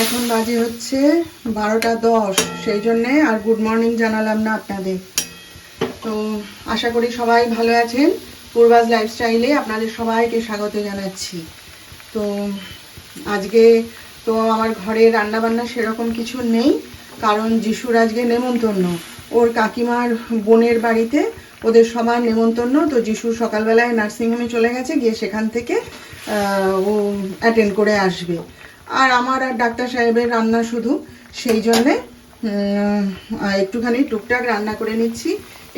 এখন বাজে হচ্ছে 12:10, সেই জন্যে আর গুড মর্নিং জানালাম না আপনাদের। তো আশা করি সবাই ভালো আছেন। পূর্বাজ লাইফস্টাইলে আপনাদের সবাইকে স্বাগত জানাচ্ছি। তো আজকে তো আমার ঘরে রান্নাবান্না সেরকম কিছু নেই, কারণ যিশুর আজকে নেমন্তন্ন, ওর কাকিমার বোনের বাড়িতে ওদের সবার নেমন্তন্ন। তো যিশু সকালবেলায় নার্সিংহোমে চলে গেছে, গিয়ে সেখান থেকে ও অ্যাটেন্ড করে আসবে। আর আমার আর ডাক্তার সাহেবের রান্না শুধু, সেই জন্যে একটুখানি টুকটাক রান্না করে নিচ্ছি।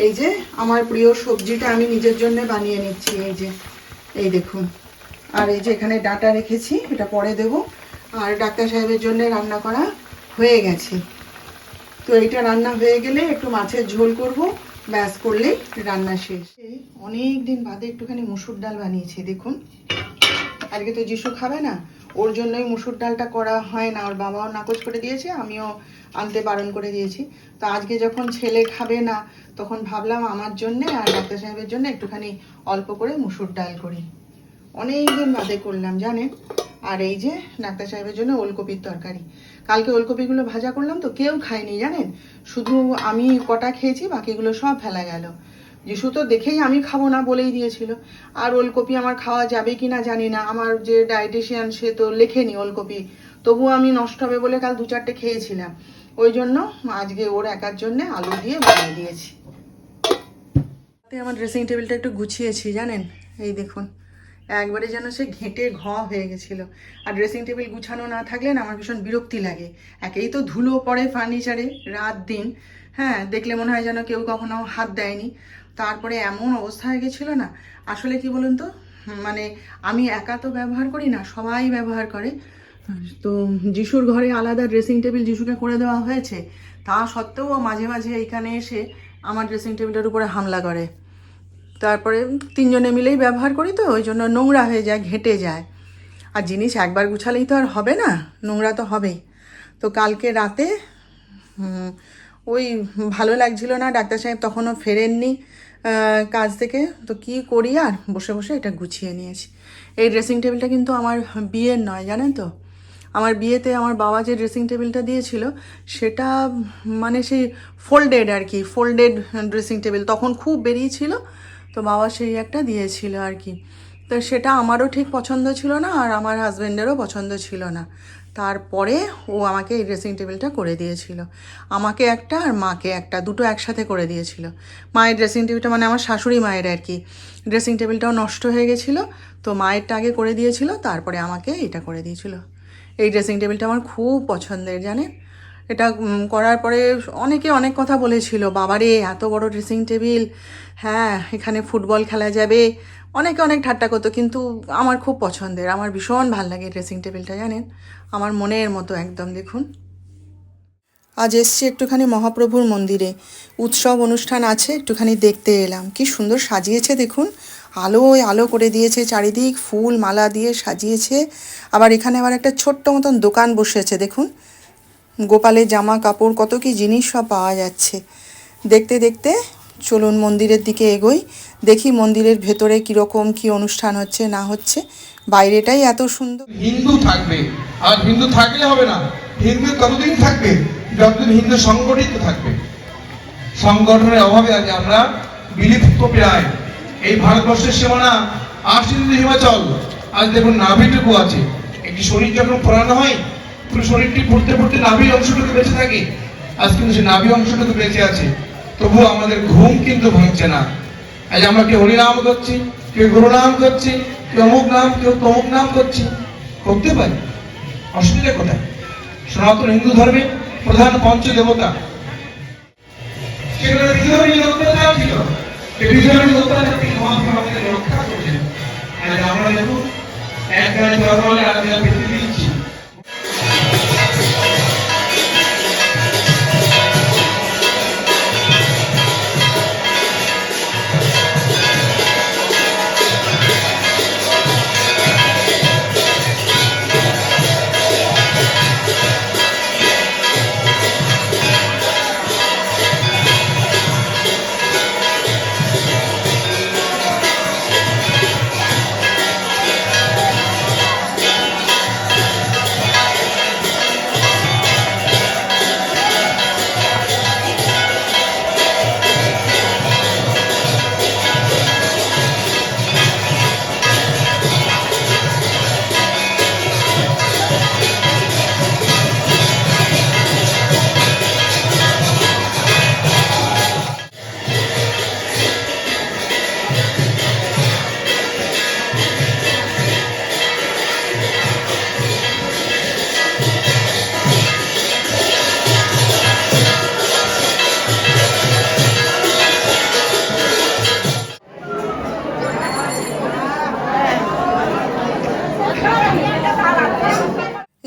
এই যে আমার প্রিয় সবজিটা আমি নিজের জন্য বানিয়ে নিচ্ছি, এই দেখুন। আর এই যে এখানে ডাঁটা রেখেছি, এটা পরে দেব। আর ডাক্তার সাহেবের জন্য রান্না করা হয়ে গেছে। তো এইটা রান্না হয়ে গেলে একটু মাছের ঝোল করব, ব্যাস করলেই রান্না শেষ। অনেক দিন বাদে একটুখানি মুসুর ডাল বানিয়েছি, দেখুন। আজকে তো যিশু খাবে না, ওর জন্যই মুসুর ডালটা করা হয় না। ওর বাবাও নাকচ করে দিয়েছে, আমিও আনতে বারণ করে দিয়েছি। তো আজকে যখন ছেলে খাবে না, তখন ভাবলাম আমার জন্যে আর ডাক্তার সাহেবের জন্য একটুখানি অল্প করে মুসুর ডাল করি। অনেক দিন বাদে করলাম জানেন। আর এই যে ডাক্তার সাহেবের জন্য ওলকপির তরকারি। কালকে ওলকপিগুলো ভাজা করলাম, তো কেউ খায়নি জানেন, শুধু আমি কটা খেয়েছি, বাকিগুলো সব ফেলা গেল। যিশু তো দেখেই আমি খাবো না বলেই দিয়েছিল। আর ওলকপি আমার খাওয়া যাবে কি না জানি না, আমার যে ডায়েটিশিয়ান সে তো লেখেনি ওলকপি, তবুও আমি নষ্ট হবে বলে কাল 2-4টে খেয়েছিলাম। ওই জন্য আজকে ওর একার জন্য আলু দিয়ে বানিয়ে দিয়েছি। আমার ড্রেসিং টেবিলটা একটু গুছিয়েছি জানেন, এই দেখুন। একবারে যেন সে ঘেঁটে হয়ে গেছিল। আর ড্রেসিং টেবিল গুছানো না থাকলে না আমার ভীষণ বিরক্তি লাগে। একেই তো ধুলো পড়ে ফার্নিচারে রাত দিন, হ্যাঁ, দেখলে মনে হয় যেন কেউ কখনো হাত দেয়নি। তারপরে এমন অবস্থা হয়ে গেছিলো না, আসলে কি বলুন তো, মানে আমি একা তো ব্যবহার করি না, সবাই ব্যবহার করে। তো যিশুর ঘরে আলাদা ড্রেসিং টেবিল যিশুকে করে দেওয়া হয়েছে, তা সত্ত্বেও মাঝে মাঝে এইখানে এসে আমার ড্রেসিং টেবিলের উপরে হামলা করে। তারপরে 3 জনে মিলেই ব্যবহার করি, তো ওই জন্য নোংরা হয়ে যায়, ঘেঁটে যায়। আর জিনিস একবার গুছালেই তো আর হবে না, নোংরা তো হবেই। তো কালকে রাতে ওই ভালো লাগছিল না, ডাক্তার সাহেব তখনও ফেরেননি কাজ থেকে। তো কি করি, আর বসে বসে এটা গুছিয়ে নিয়েছি। এই ড্রেসিং টেবিলটা কিন্তু আমার বিয়ের নয় জানেন তো। আমার বিয়েতে আমার বাবা যে ড্রেসিং টেবিলটা দিয়েছিল, সেটা মানে সেই ফোল্ডেড আর কি, ফোল্ডেড ড্রেসিং টেবিল তখন খুব বেরিয়েছিল। তো বাবা সেই একটা দিয়েছিল আর কি। তো সেটা আমারও ঠিক পছন্দ ছিল না, আর আমার হাজব্যান্ডেরও পছন্দ ছিল না। তারপরে ও আমাকে এই ড্রেসিং টেবিলটা করে দিয়েছিল। আমাকে একটা আর মাকে একটা, দুটো একসাথে করে দিয়েছিল। মায়ের ড্রেসিং টেবিলটা, মানে আমার শাশুড়ি মায়ের আর কি, ড্রেসিং টেবিলটাও নষ্ট হয়ে গেছিলো। তো মায়েরটা আগে করে দিয়েছিল, তারপরে আমাকে এটা করে দিয়েছিল। এই ড্রেসিং টেবিলটা আমার খুব পছন্দের জানেন। এটা করার পরে অনেকে অনেক কথা বলেছিল, বাবারে এত বড় ড্রেসিং টেবিল, হ্যাঁ এখানে ফুটবল খেলা যাবে, অনেকে অনেক ঠাট্টা করতো। কিন্তু আমার খুব পছন্দের, আমার ভীষণ ভাল লাগে ড্রেসিং টেবিলটা জানেন, আমার মনের মতো একদম। দেখুন, আজ এসছি একটুখানি মহাপ্রভুর মন্দিরে, উৎসব অনুষ্ঠান আছে, একটুখানি দেখতে এলাম। কি সুন্দর সাজিয়েছে দেখুন, আলোয় আলো করে দিয়েছে, চারিদিক ফুল মালা দিয়ে সাজিয়েছে। আবার এখানে আবার একটা ছোট্ট মতন দোকান বসেছে দেখুন, গোপালের জামা কাপড় কত কি জিনিস সব পাওয়া যাচ্ছে। দেখতে দেখতে চলুন মন্দিরের দিকে এগোই, দেখি মন্দিরের ভেতরে কীরকম কি অনুষ্ঠান হচ্ছে না হচ্ছে। বাইরেটাই এত সুন্দর। হিন্দু থাকবে, আর হিন্দু থাকলে হবে না, হিন্দু ততদিন থাকবে যতদিন হিন্দু সংগঠিত থাকবে। সংগঠনের অভাবে আজ আমরা বিলুপ্ত প্রায়। এই ভারতবর্ষের সীমানা আশ্বিনী হিমাচল। আজ দেখুন নাভিটুকু আছে। একটি শরীর যখন পোড়ানো হয় পুরো শরীরটি পড়তে পড়তে নাভি অংশটুকু বেঁচে থাকে, আজ কিন্তু সেই নাভি অংশটুকু বেঁচে আছে, তবুও আমাদের ঘুম কিন্তু ভাঙছে না। আজ আমরা কেউ হরিনাম করছি, কেউ গুরুনাম করছি, কেউ অমুক নাম, কেউ তমুক নাম করছি, করতে পারি, অসুবিধা কোথায়? সনাতন হিন্দু ধর্মে প্রধান পঞ্চদেবতা, সেখানে বিধর্মী অত্যাচার ছিল, সেই বিধর্মী অত্যাচার থেকে মহাপ্রভু আমাদের রক্ষা করেছেন। আজ আমরা দেখুন এক গায়ে জন্মালে আর গায়ে বেঁচে দিচ্ছি।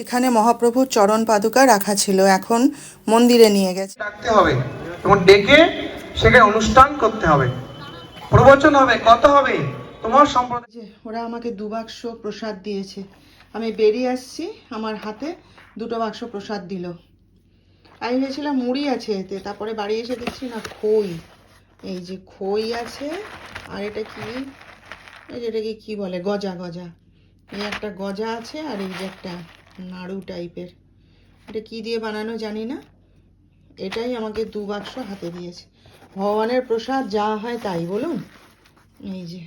এখানে মহাপ্রভুর চরণ পাদুকা রাখা ছিল, এখন মন্দিরে নিয়ে গেছে। ডাকতে হবে এবং ডেকে সেখানে অনুষ্ঠান করতে হবে, প্রবচন হবে, কথা হবে। তোমার সম্প্রদায় যে ওরা আমাকে 2 বাক্স প্রসাদ দিয়েছে, আমি বেরিয়ে আসছি, আমার হাতে 2টো বাক্স প্রসাদ দিল। আমি ভেবেছিলাম মুড়ি আছে এতে, তারপরে বাড়ি এসে দেখছি না, খই। এই যে খই আছে, আর এটা কি, এই যেটাকে কি বলে, গজা। গজা, এই একটা গজা আছে, আর এই যে একটা নাড়ু টাইপের, এটা কি দিয়ে বানানো জানি না, এটাই আমাকে 2 বাক্স হাতে দিয়েছে। ভগবানের প্রসাদ যা হয় তাই বলুন। এই যে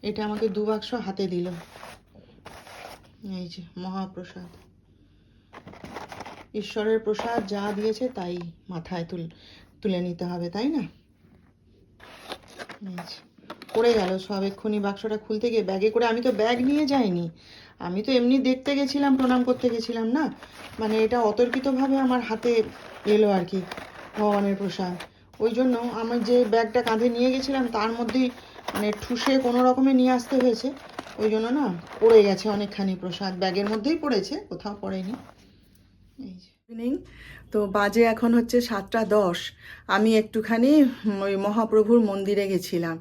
এটা আমাকে 2 বাক্স হাতে দিল, এই যে মহাপ্রসাদ, ঈশ্বরের প্রসাদ যা দিয়েছে তাই মাথায় তুলে নিতে হবে, তাই না? এই যে পড়ে গেল সব এক্ষুনি, বাক্সটা খুলতে গিয়ে ব্যাগে করে, আমি তো ব্যাগ নিয়ে যাইনি, আমি তো এমনি দেখতে গেছিলাম, প্রণাম করতে গেছিলাম না, মানে এটা অতর্কিতভাবে আমার হাতে এলো আর কি, ভগবানের প্রসাদ। ওই জন্য আমি যে ব্যাগটা কাঁধে নিয়ে গেছিলাম তার মধ্যেই মানে ঠুসে কোনো রকমে নিয়ে আসতে হয়েছে, ওই জন্য না পড়ে গেছে অনেকখানি প্রসাদ, ব্যাগের মধ্যেই পড়েছে, কোথাও পড়েনি। এই যে ইভিনিং, তো বাজে এখন হচ্ছে 7টা 10। আমি একটুখানি ওই মহাপ্রভুর মন্দিরে গেছিলাম,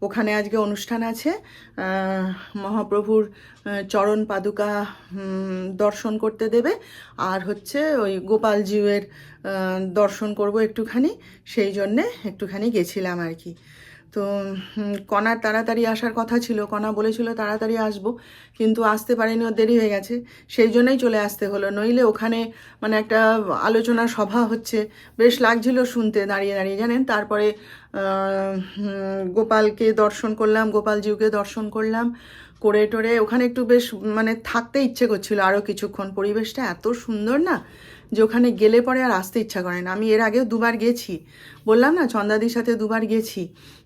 ওখানে আজকে অনুষ্ঠান আছে, মহাপ্রভুর চরণ পাদুকা দর্শন করতে দেবে, আর হচ্ছে ওই গোপালজিউয়ের দর্শন করব একটুখানি, সেই জন্যে একটুখানি গেছিলাম আর কি। তো কণার তাড়াতাড়ি আসার কথা ছিল, কণা বলেছিল তাড়াতাড়ি আসবো, কিন্তু আসতে পারেনি, ওর দেরি হয়ে গেছে, সেই জন্যই চলে আসতে হলো। নইলে ওখানে মানে একটা আলোচনা সভা হচ্ছে, বেশ লাগছিল শুনতে দাঁড়িয়ে দাঁড়িয়ে, জানেন। তারপরে গোপালকে দর্শন করলাম, গোপালজিউকে দর্শন করলাম, করে টোরে ওখানে একটু বেশ মানে থাকতে ইচ্ছে করছিল আরও কিছুক্ষণ। পরিবেশটা এত সুন্দর না যে ওখানে গেলে পরে আর আসতে ইচ্ছা করে না। আমি এর আগেও 2বার গেছি, বললাম না, চন্দাদির সাথে 2বার গেছি,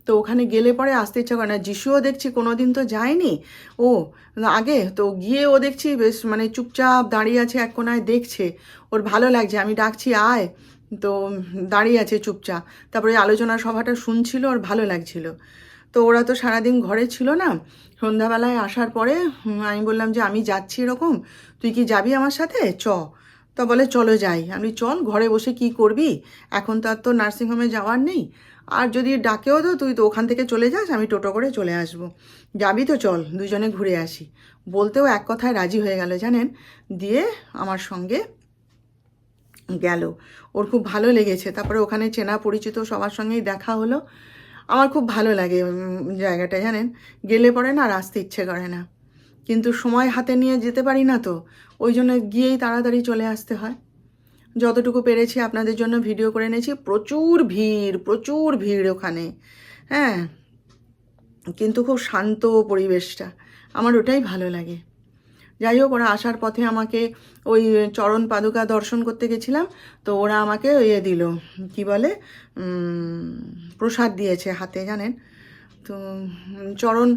তো ওখানে গেলে পরে আসতে ইচ্ছা করে না। যিশুও দেখছি কোনো দিন তো যায়নি ও আগে, তো গিয়ে ও দেখছি বেশ মানে চুপচাপ দাঁড়িয়ে আছে এক কোনায়, দেখছে, ওর ভালো লাগছে, আমি ডাকছি আয়, তো দাঁড়িয়ে আছে চুপচাপ। তারপরে আলোচনা সভাটা শুনছিল, ওর ভালো লাগছিল। তো ওরা তো সারাদিন ঘরে ছিল না, সন্ধ্যাবেলায় আসার পরে আমি বললাম যে আমি যাচ্ছি এরকম, তুই কি যাবি আমার সাথে, চ। তো বলে চলো যাই। আমি চল, ঘরে বসে কি করবি, এখন তো আর তো নার্সিংহোমে যাওয়ার নেই, আর যদি ডাকেও তো তুই তো ওখান থেকে চলে যাস, আমি টোটো করে চলে আসবো, যাবি তো চল দুজনে ঘুরে আসি। বলতেও এক কথায় রাজি হয়ে গেল, জানেন। দিয়ে আমার সঙ্গে গেল, ওর খুব ভালো লেগেছে। তারপরে ওখানে চেনা পরিচিত সবার সঙ্গেই দেখা হলো, আমার খুব ভালো লাগে জায়গাটা, জানেন। গেলে পরে না আর আসতে ইচ্ছে করে না, কিন্তু সময় হাতে নিয়ে যেতে পারি না, তো ওই জন্য গিয়েই তাড়াতাড়ি চলে আসতে হয়। যতটুকু পেরেছি আপনাদের জন্য ভিডিও করে এনেছি। প্রচুর ভিড় ওখানে, হ্যাঁ। কিন্তু খুব শান্ত পরিবেশটা, আমার ওটাই ভালো লাগে। যাই হোক, ওরা আসার পথে আমাকে ওই চরণ পাদুকা দর্শন করতে গেছিলাম, তো ওরা আমাকে দিল, কি বলে, প্রসাদ দিয়েছে হাতে, জানেন তো। চরণ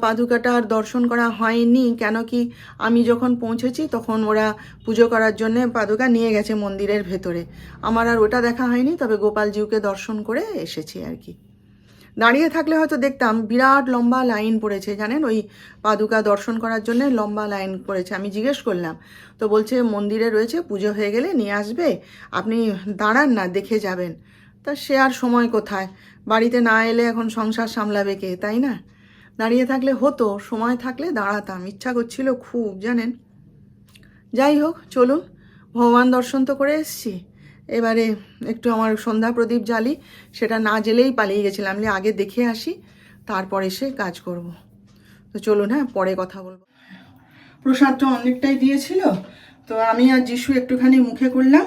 পাদুকাটা আর দর্শন করা হয়নি, কেন কি আমি যখন পৌঁছেছি তখন ওরা পুজো করার জন্যে পাদুকা নিয়ে গেছে মন্দিরের ভেতরে, আমার আর ওটা দেখা হয়নি। তবে গোপালজিউকে দর্শন করে এসেছি আর কি। দাঁড়িয়ে থাকলে হয়তো দেখতাম বিরাট লম্বা লাইন পড়েছে, জানেন, ওই পাদুকা দর্শন করার জন্য লম্বা লাইন পড়েছে। আমি জিজ্ঞেস করলাম, তো বলছে মন্দিরে রয়েছে, পুজো হয়ে গেলে নিয়ে আসবে, আপনি দাঁড়ান না, দেখে যাবেন। তা সে আর সময় কোথায়, বাড়িতে না এলে এখন সংসার সামলাবে কে, তাই না? দাঁড়িয়ে থাকলে হতো, সময় থাকলে দাঁড়াতাম, ইচ্ছা করছিল খুব, জানেন। যাই হোক, চলুন, ভগবান দর্শন তো করে এসছি, এবারে একটু আমার সন্ধ্যা প্রদীপ জ্বালি, সেটা না জ্বেলেই পালিয়ে গেছিলাম, আগে দেখে আসি তারপর এসে কাজ করব। তো চলুন, হ্যাঁ, পরে কথা বলবো। প্রসাদটা অনেকটাই দিয়েছিল, তো আমি আর যিশু একটুখানি মুখে করলাম,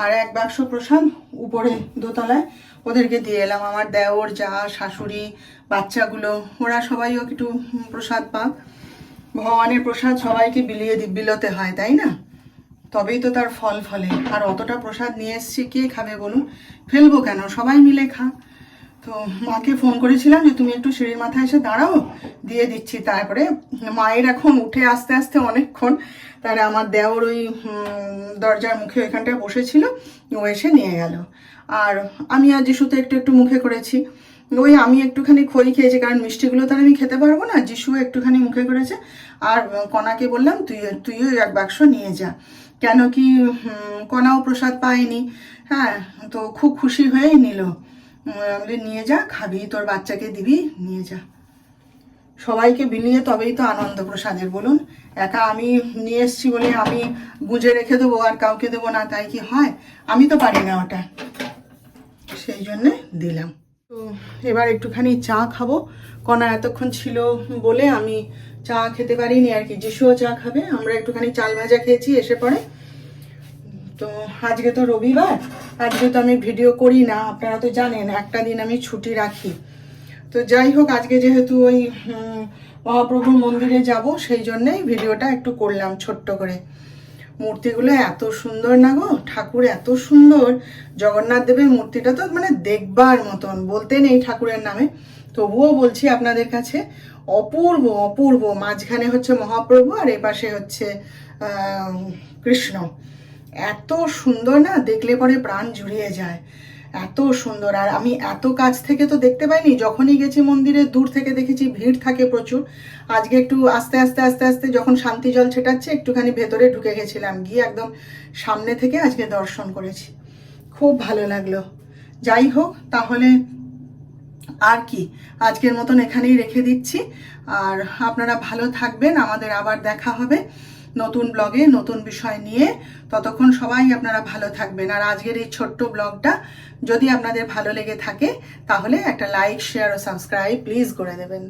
আর এক বাক্স প্রসাদ উপরে দোতলায় ওদেরকে দিয়ে এলাম। আমার দেওর, যা, শাশুড়ি, বাচ্চাগুলো, ওরা সবাইও একটু প্রসাদ পাক। ভগবানের প্রসাদ সবাইকে বিলোতে হয়, তাই না? তবেই তো তার ফল ফলে। আর অতটা প্রসাদ নিয়ে এসছি, কে খাবে বলুন, ফেলবো কেন, সবাই মিলে খা। তো মাকে ফোন করেছিলাম যে তুমি একটু সিঁড়ির মাথায় এসে দাঁড়াও, দিয়ে দিচ্ছি। তারপরে মায়ের এখন উঠে আসতে আসতে অনেকক্ষণ, তাহলে আমার দেওর ওই দরজার মুখে ওইখানটায় বসেছিল, ও এসে নিয়ে গেল। আর আমি আর যিশুতে একটু একটু মুখে করেছি। ওই আমি একটুখানি খই খেয়েছি, কারণ মিষ্টিগুলো তো আমি খেতে পারবো না, যিশুও একটুখানি মুখে করেছে। আর কণাকে বললাম তুইও এক বাক্স নিয়ে যা, কেন কি কণাও প্রসাদ পায়নি। হ্যাঁ, তো খুব খুশি হয়েই নিল। নিয়ে যা, খাবি, তোর বাচ্চাকে দিবি, নিয়ে যা। সবাইকে বিলিয়ে তবেই তো আনন্দ প্রসাদের, বলুন। একা আমি নিয়ে এসছি বলে আমি গুঁজে রেখে দেবো আর কাউকে দেবো না, তাই কি হয়? আমি তো পারি না ওটা, সেই জন্যে দিলাম। তো এবার একটুখানি চা খাবো, কণা এতক্ষণ ছিল বলে আমি চা খেতে পারিনি আর কি। যিশুও চা খাবে, আমরা একটুখানি চাল ভাজা খেয়েছি এসে পরে। তো আজকে তো রবিবার, আজকে তো আমি ভিডিও করি না, আপনারা তো জানেন একটা দিন আমি ছুটি রাখি। তো যাই হোক, আজকে যেহেতু ওই মহাপ্রভুর মন্দিরে যাব, সেই জন্যেই ভিডিওটা একটু করলাম ছোট্ট করে। মূর্তিগুলো এত সুন্দর না গো, ঠাকুর এত সুন্দর। জগন্নাথ দেবের মূর্তিটা তো মানে দেখবার মতন, বলতে নেই ঠাকুরের নামে, তবুও বলছি আপনাদের কাছে, অপূর্ব অপূর্ব। মাঝখানে হচ্ছে মহাপ্রভু আর এপাশে হচ্ছে কৃষ্ণ। এত সুন্দর না, দেখলে পরে প্রাণ জুড়িয়ে যায়, এত সুন্দর। আর আমি এত কাছ থেকে তো দেখতে পাইনি, যখনই গেছি মন্দিরে দূর থেকে দেখেছি, ভিড় থাকে প্রচুর। আজকে একটু আস্তে আস্তে আস্তে আস্তে যখন শান্তি জল ছেটাচ্ছে, একটুখানি ভেতরে ঢুকে গেছিলাম, গিয়ে একদম সামনে থেকে আজকে দর্শন করেছি, খুব ভালো লাগলো। যাই হোক, তাহলে আর কি, আজকের মতন এখানেই রেখে দিচ্ছি। আর আপনারা ভালো থাকবেন, আমাদের আবার দেখা হবে নতুন ব্লগে নতুন বিষয় নিয়ে। ততক্ষণ সবাই আপনারা ভালো থাকবেন। আর আজকের এই ছোট্ট ব্লগটা যদি আপনাদের ভালো লেগে থাকে, তাহলে একটা লাইক, শেয়ার ও সাবস্ক্রাইব প্লিজ করে দেবেন।